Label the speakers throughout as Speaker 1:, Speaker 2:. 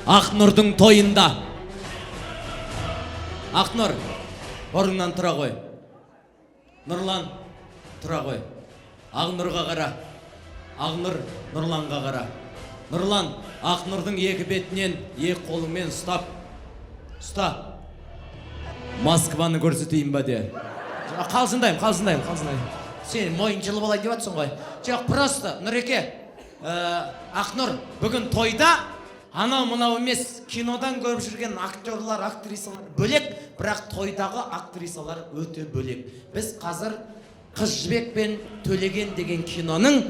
Speaker 1: Ақнұрдың тойында. Ақнұр, орныңнан тұра қой. Нұрлан, тұра қой. Ақнұрға қара. Ақнұр, Нұрланға қара. Нұрлан, Ақнұрдың екі бетінен екі қолыңмен ұстап. Ұста. Москваны көрсетейін ба де. Қалжындайым. Сен мойын жылы болайын деп атсың ғой. Жоқ, просто, Нұреке, Ақнұр, бүгін тойда анау мынау емес, кинодан көріп жүрген актерлар, актрисалар бөлек, бірақ тойдағы актрисалар өте бөлек. Біз қазір Қыз Жібек пен Төлеген деген киноның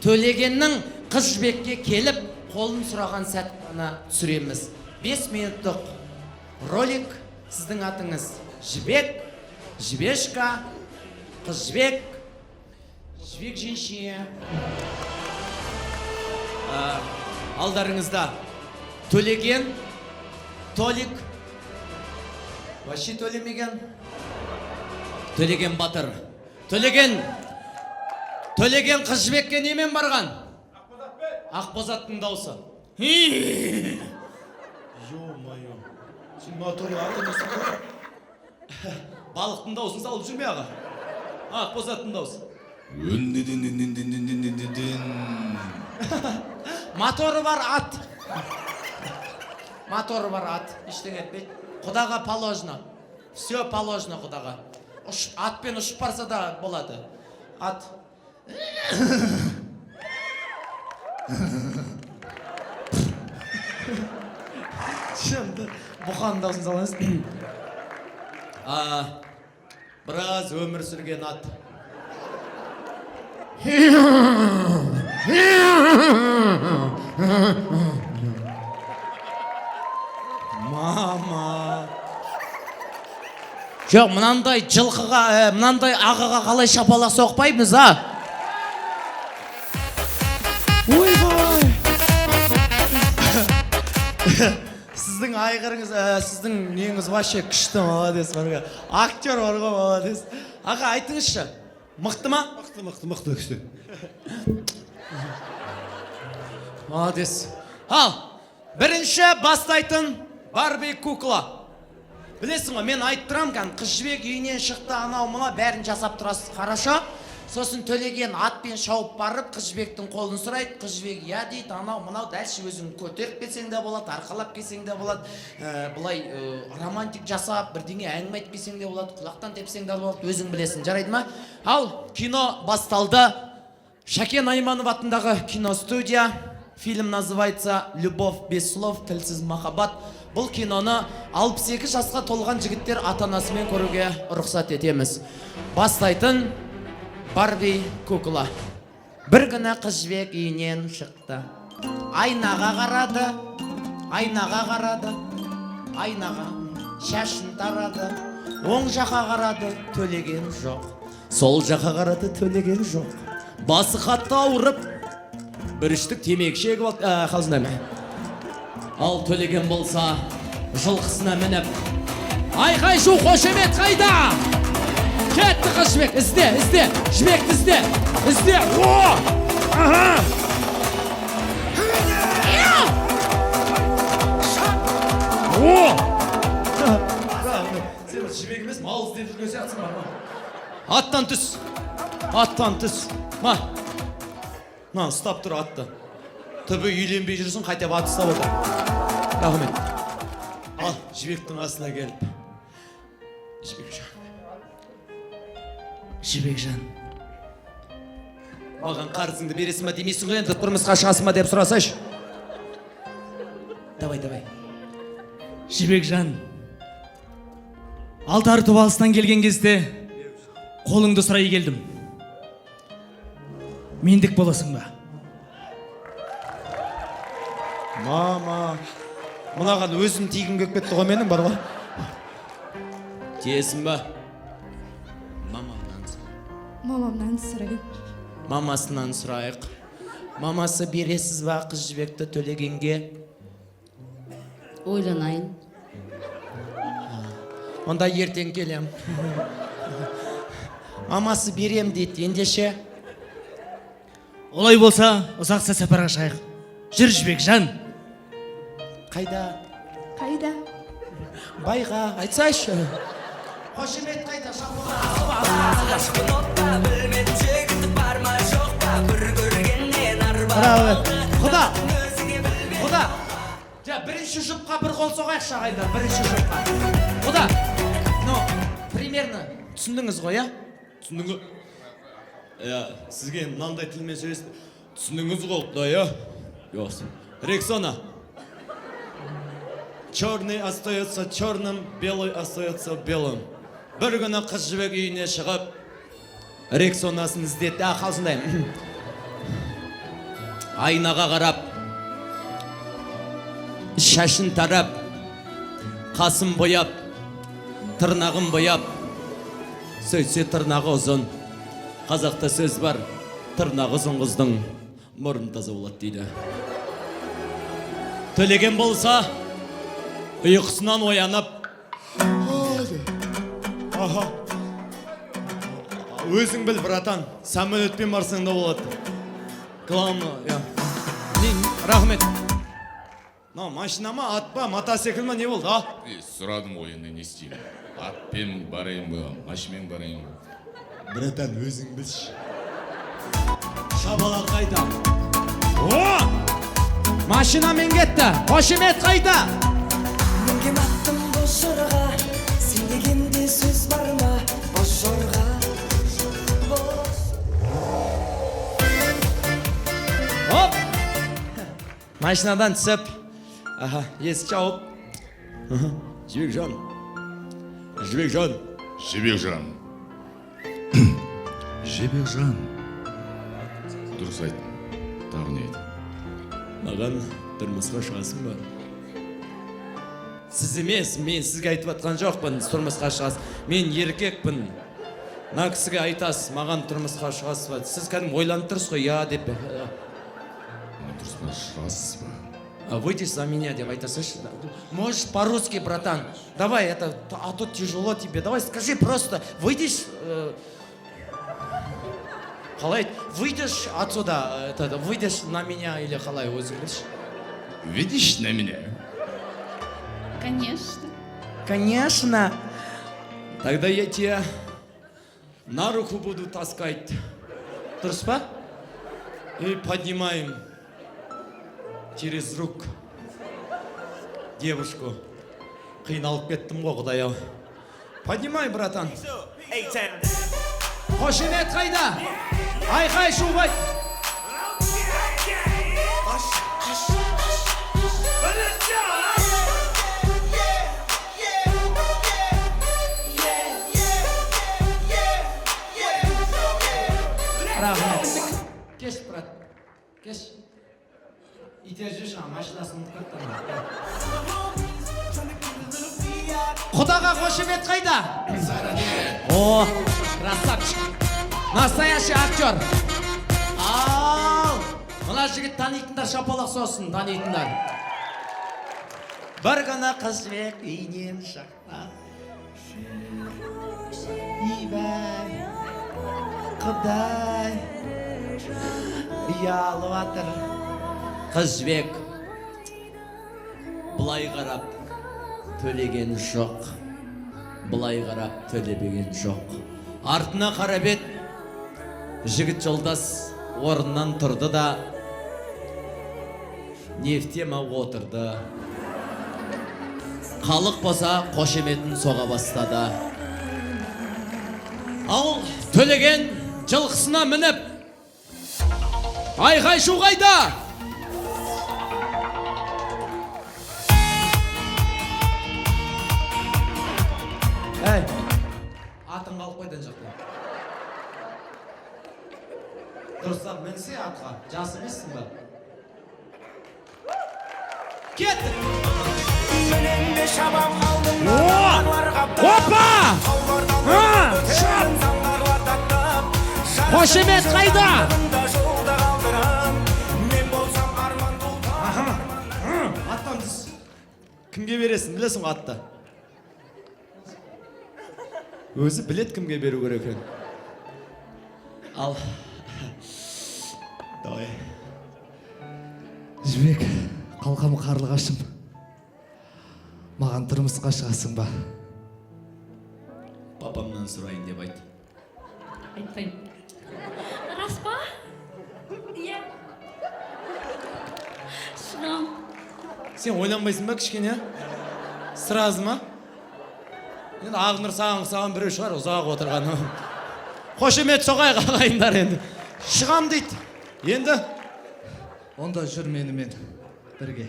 Speaker 1: Төлегеннің Қыз Жібекке келіп қолын сұраған сәт қана түсіреміз. 5 минуттық ролик. Сіздің атыңыз Жібек, Жібешка, Қыз Жібек, Жібек женщина. Алдарыңызда Төлеген, Толик, вообще төлемеген, Төлеген батыр. Төлеген Қыз Жібекке немен барған? Ақбозаттың даусы. Ё-майо. Сен Толик аты несі ғой? Балықтың даусын салып жүрме аға. Ақбозаттың даусы. Моторы бар ат. Моторы бар ат. Ештеңе етпейді. Құдаға положено. Все положено құдаға. Атпен ұшып барса да болады. Ат. Шымды. Бұқан даусын салыңыз. Біраз өмір сүрген ат. Мама. Жоқ, мынандай жылқыға, мынандай ағаға қалай шапалақ соқпаймыз, а? Ойбай. Сіздің айғырыңыз, сіздің неңіз вообще күшті, молодец. Актер бар ғой, молодец. Аға, айтыңызшы, мықты ма?
Speaker 2: Мықты, күшті.
Speaker 1: Молодец. Ал, бірінші бастайтын Барби кукла. Білесің ғой, мен айтып тұрам қан, Қыз Жібек үйінен шықты, анау мұна бәрін жасап тұрасыз, хорошо? Сосын Төлеген атпен шауып барып, Қыз Жібектің қолын сұрайды. Қыз Жібек я дейді, анау мынау дәлші өзің көтеріп келсең де болады, арқалап келсең де болады, бұлай романтик жасап, бірдеңе әңгіме айтып келсең де болады, құлақтан тепсең де болады, өзің білесің, жарайды ма? Ал, кино басталды. Шәкен Айманов атындағы киностудия. Фильм называется «Любовь без слов, тілсіз махаббат». Бұл киноны 62 жасқа толған жігіттер ата-анасымен көруге рұқсат етеміз. Бастайтын Барби кукла. Бір күні Қыз Жібек үйінен шықты. Айнаға қарады. Шашын тарады. Оң жаққа қарады, Төлеген жоқ. Сол жаққа қарады, Төлеген жоқ. Басы қатты ауырып, бір іштік темекі шегіп алды. Қалжындайма. Ал Төлеген болса, жылқысына мініп, айқай-шу қошемет қайда? Кетті Қыз Жібек, ізде, Жібекті ізде. О! Аха! О! Сен Жібек емес, мал іздеп жүрген сияқтысың ба? Аттан түс. Ма, ұстап тұр атты. Түбі үйленбей жүрсің, қайтап ат ұстап отыр. Рахмет. Ал, Жібектің асына келіп. Жібекжан. Маған қарызыңды бересің ба демейсің ғой, енді тұрмысқа шығасың ба деп сұрасайшы. Давай.
Speaker 3: Жібекжан. Алтар Тұбалыстан келген кезде қолыңды сұрай келдім. Мендік боласың ба?
Speaker 1: Мама, мұнаған өзім тегім көк кетті ғой менің бар ғой. Тиесің ба?
Speaker 4: Мамамнан сұрайық.
Speaker 1: Мамасынан сұрайық. Мамасы бересіз ба Қыз Жібекті Төлегенге?
Speaker 5: Ойланайын.
Speaker 1: Онда ертең келем. Мамасы берем дейді, ендеше?
Speaker 3: Олай болса, ұзақса сапарға шығайық. Жүр Жібекжан.
Speaker 1: қайда?
Speaker 4: Қайда?
Speaker 1: Байға айтсайшы. Қошемет қайда? Құда. Бірінші жұпқа бір қол соғайықшы ағайындар, бірінші жұпқа. Құда. Примерно түсіндіңіз ғой, я? Түсіндіңіз? Сізге мынандай тілмен сөйлесті. Түсіндіңіз ғой, құда, я? Рексона. Черный остается черным, белый остается белым. Бір күні қыз жібек үйіне шығып, Рексонасын іздетті. Қалсындай. Айнаға қарап, шашын тарап, қасын бояп, тырнағын бояп, сөйтсе тырнағы ұзын. Қазақта сөз бар, тырнағы ұзын қыздың мұрын таза болады дейді. Төлеген болса, ұйқысынан оянып, өзің біл, братан, самолетпен барсаң да болады. Главное, рахмет. Машина ма, ат па, мотоцикл ма, не болды, а?
Speaker 2: Сұрадым ғой, енді не істеймін. Атпен барайын ба, машинамен барайын ба?
Speaker 1: Братан, өзің білші. Шабалақ қайда? Машинамен кетті. Қошемет қайда?
Speaker 5: Менге мақтым боз жорға, сен дегенде сөз бар ма, боз жорға.
Speaker 1: Машинадан түсіп, есік жауып. Жібекжан.
Speaker 2: Жібекжан. Жібекжан. Дұрыс айт. Тағы не айт?
Speaker 1: Маған тұрмысқа шығасың ба? Сіз емес, мен сізге айтып атқан жоқпын, тұрмысқа шығасың. Мен еркекпін. На кісіге айтасыз, маған тұрмысқа шығасыз ба? Сіз кәдім ойланып тұрсыз ғой, я деп.
Speaker 2: Тұрмысқа шығасыз ба?
Speaker 1: Выйдешь за меня, деп айтасыз. Можешь по-русски, братан. Давай, а тут тяжело тебе. Давай, скажи просто, выйдешь... Қалай, выйдешь отсюда, выйдешь на меня или қалай, өзің білші?
Speaker 2: Видишь на меня?
Speaker 4: Конечно.
Speaker 1: Конечно. Тогда я тебя на руку буду таскать. Дұрыс па? И поднимаем через рук девушку. Қиналып кеттім ғой, құдай-ау. Поднимай, братан. Қошемет қайда? Айқай шубай. Рахмет. Кеш, брат. Кеш. Итер жүрші, машинасын ұмытып кеттім. Құдаға қошемет қайда? О, красавчик. Настоящий актер. Ал, мына жігіт танитындар шапалақ сосын, танитындар. Бір күні қыз жібек үйінен шыққан. Ибай, құдай, ұялып атыр. Қыз жібек бұлай қарап төлеген жоқ. Бұлай қарап төлебеген жоқ. Артына қарап ет, жігіт жолдас орнынан тұрды да нефтема отырды. Халық болса қошеметін соға бастады. Ал төлеген жылқысына мініп, айқай шу қайда? Әй, атын қалып қойдан жақта. Дұрыстап мінсе атқа, жас емессің ба? Кеттік! Опа! Қошемет қайда? Аттан түс. Кімге бересің, білесің ғой атты? Өзі білет кімге беру керек екен. Ал. Давай.
Speaker 3: Жібек, қалқам қарлығашым. Маған тұрмысқа шығасың ба?
Speaker 1: Папамнан сұрайын деп айт.
Speaker 6: Айтпаймын. Рас па? Иә. Шығам.
Speaker 1: Сен ойланбайсың ба кішкене? Сразу ма? Енді Ақнұр саған біреу шығар ұзақ отырған. Қошемет соғайық ағайындар енді. Шығам дейді. Енді
Speaker 3: Онда жүр менімен бірге.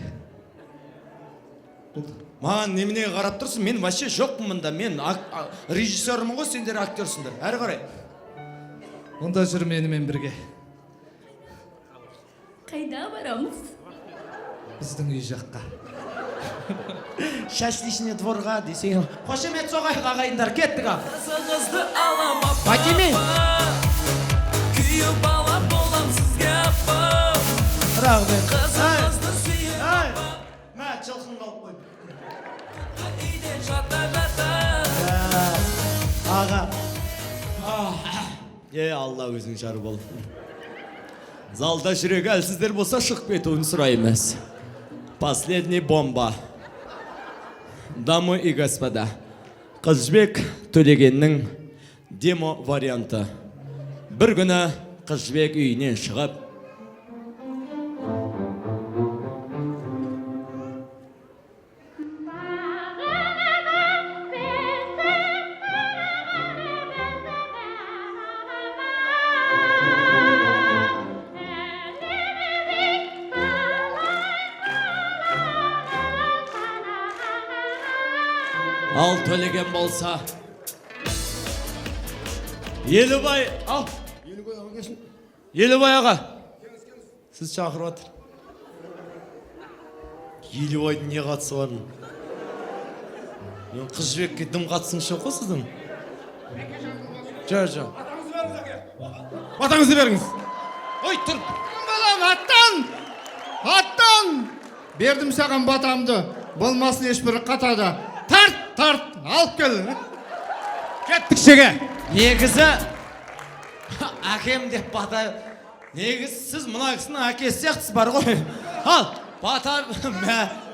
Speaker 1: маған неменеге қарап тұрсың? Мен вообще жоқпын мұнда. Мен режиссермін ғой, сендер актерсыңдар. Әрі қарай.
Speaker 3: Онда жүр менімен бірге.
Speaker 6: Қайда барамыз?
Speaker 3: Біздің үй жаққа.
Speaker 1: Шашличный дворға десең. Қошемет соғайық ағайындар, кеттік ал.
Speaker 5: Қызыңызды алам апа,
Speaker 1: Фатиме.
Speaker 5: күйеу бала болам сізге апа.
Speaker 1: Рахмет.
Speaker 5: Қызыңызды сүйем
Speaker 1: Ай, мә, жылқын қалып қой.
Speaker 5: үйде жата жата.
Speaker 1: Аға. Алла өзің жары бол. Залда жүрегі әлсіздер болса шығып кетуін сұраймыз. Последний бомба. Дамы и господа, Қызжібек Төлегеннің демо варианты. Бір күні Қызжібек үйінен шығып, ал Төлеген болса, Елубай, ал. Елубай аға. Сіз шақырып отыр. Елубайдың не қатысы бар? Мен Қызжібекке дым қатысыңыз жоқ қой сіздің? Жоқ.
Speaker 7: Батаңызды беріңіз.
Speaker 1: Ой, тұр.
Speaker 7: Балам, аттан! Бердім саған батамды. Болмасын ешбір қатада. Тарт, алып кел. Кеттік шеге.
Speaker 1: Негізі, әкем деп бата... Негізі сіз мұна кісінің әкесі сияқтысыз бар ғой. Ал, бата...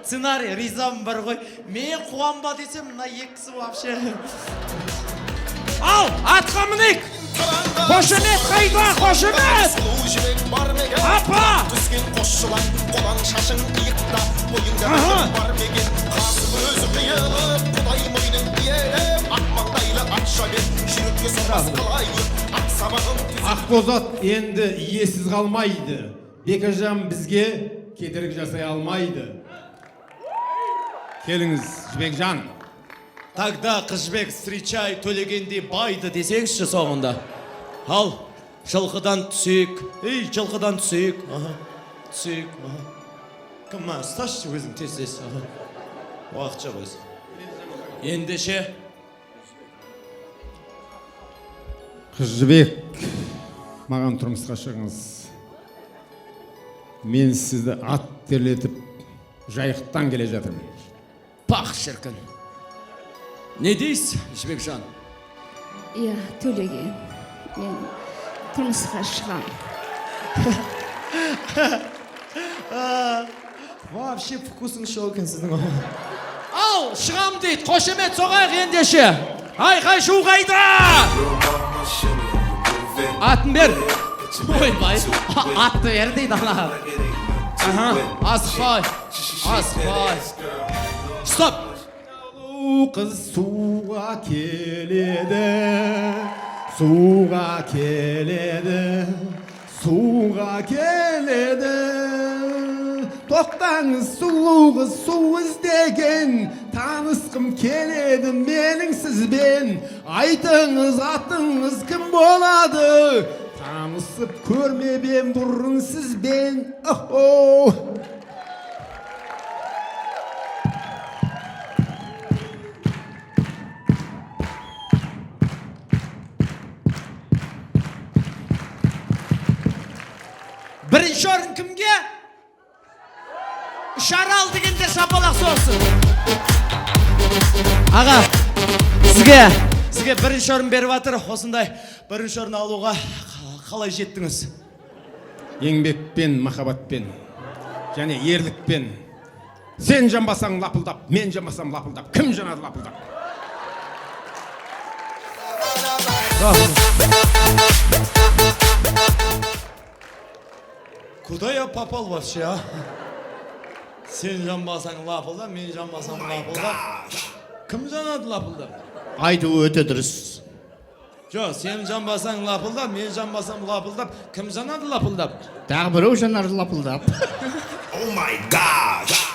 Speaker 1: Сценарий, ризам бар ғой. Мен қуанба десем, мұна екісі вообще... Ал, атқа мінейік! Қошемет қайда, қошемет! Апа!
Speaker 8: Түскен қосшылар, қолан шашың иықта, бойыңда бар меген, қасым өзі қиылып, құдай мойның иеліп, ақмаңдайлы атша бет, жүрекке соғас қалайып, ақ сабағын
Speaker 7: Ақбозат енді иесіз қалмайды. Бекежан бізге кедергі жасай алмайды. Келіңіз, Жібекжан.
Speaker 1: Тогда Қызжібек встречай Төлегенде байды десеңізші соңында. Ал, жылқыдан түсейік. Ей, жылқыдан түсейік. Түсейік. Кім ма, ұсташы өзің тез. Уақытша өзі. Ендеше.
Speaker 7: Қызжібек, маған тұрмысқа шығыңыз. Мен сізді ат терлетіп, жайықтан келе жатырмын.
Speaker 1: Пақ шіркін. Не дейсіз, Жібекжан?
Speaker 6: Иә, Төлеген. Мен тұрмысқа шығам.
Speaker 1: Вообще вкусың шоу екен сіздің. Ал, шығам дейді, қошемет соғайық ендеше. Айқай шу қайда! Атын бер. Ойбай, атты бер дейді ана. Асықпай. Стоп!
Speaker 7: Қыз суға келеді, тоқтаңыз сұлу қыз су іздеген, танысқым келеді менің сізбен, айтыңыз атыңыз кім болады, танысып көрмебем бұрын сізбен.
Speaker 1: Бірінші орын кімге? Шарал дегенде шапалақ соғсын. Аға, сізге бірінші орын беріп атыр. Осындай бірінші орын алуға қалай жеттіңіз?
Speaker 7: Еңбекпен, махаббатпен және ерлікпен Sen жанбасаң лапылдап, мен жанбасам лапылдап. Кім жанады лапылдап?
Speaker 1: Куда я попал вообще, а? Сен жанбасаң лапылдап, мен жанбасам лапылдап. Кім жанады лапылдап?
Speaker 7: Айтуы өте дұрыс.
Speaker 1: Жоқ, сен жанбасаң лапылдап, мен жанбасам лапылдап. Кім жанады лапылдап?
Speaker 7: Тағы біреу жанар лапылдап.
Speaker 8: Oh my god